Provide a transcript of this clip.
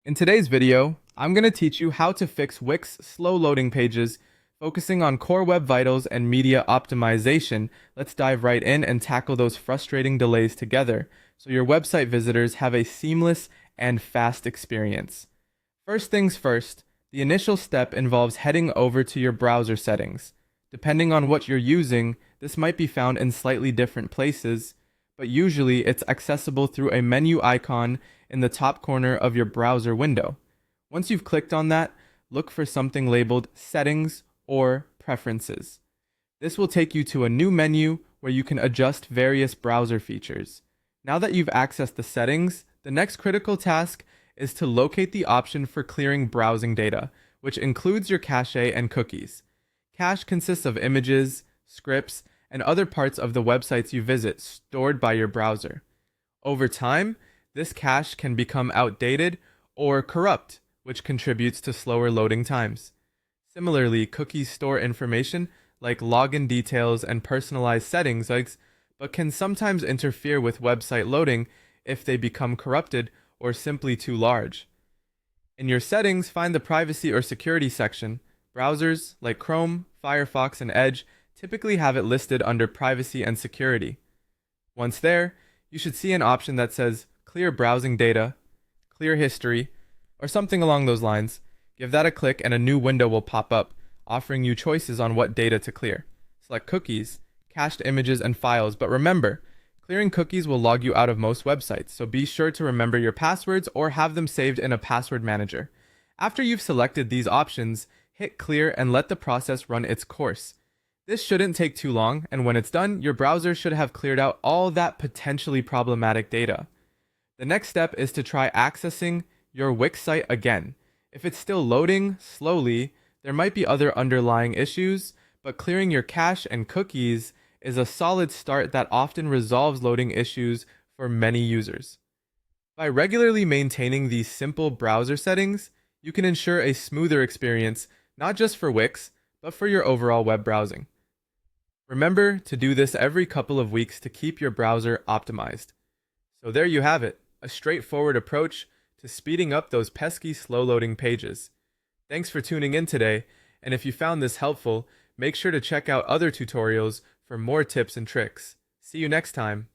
In today's video, I'm going to teach you how to fix Wix slow loading pages, focusing on core web vitals and media optimization. Let's dive right in and tackle those frustrating delays together so your website visitors have a seamless and fast experience. First things first, the initial step involves heading over to your browser settings. Depending on what you're using, this might be found in slightly different places, but usually it's accessible through a menu icon in the top corner of your browser window. Once you've clicked on that, look for something labeled Settings or Preferences. This will take you to a new menu where you can adjust various browser features. Now that you've accessed the settings, the next critical task is to locate the option for clearing browsing data, which includes your cache and cookies. Cache consists of images, scripts, and other parts of the websites you visit stored by your browser. Over time, this cache can become outdated or corrupt, which contributes to slower loading times. Similarly, cookies store information like login details and personalized settings, but can sometimes interfere with website loading if they become corrupted or simply too large. In your settings, find the privacy or security section. Browsers like Chrome, Firefox, and Edge typically have it listed under privacy and security. Once there, you should see an option that says clear browsing data, clear history, or something along those lines. Give that a click and a new window will pop up, offering you choices on what data to clear. Select cookies, cached images, and files, but remember, clearing cookies will log you out of most websites, so be sure to remember your passwords or have them saved in a password manager. After you've selected these options, hit clear and let the process run its course. This shouldn't take too long, and when it's done, your browser should have cleared out all that potentially problematic data. The next step is to try accessing your Wix site again. If it's still loading slowly, there might be other underlying issues, but clearing your cache and cookies is a solid start that often resolves loading issues for many users. By regularly maintaining these simple browser settings, you can ensure a smoother experience, not just for Wix, but for your overall web browsing. Remember to do this every couple of weeks to keep your browser optimized. So there you have it, a straightforward approach to speeding up those pesky slow loading pages. Thanks for tuning in today, and if you found this helpful, make sure to check out other tutorials for more tips and tricks. See you next time.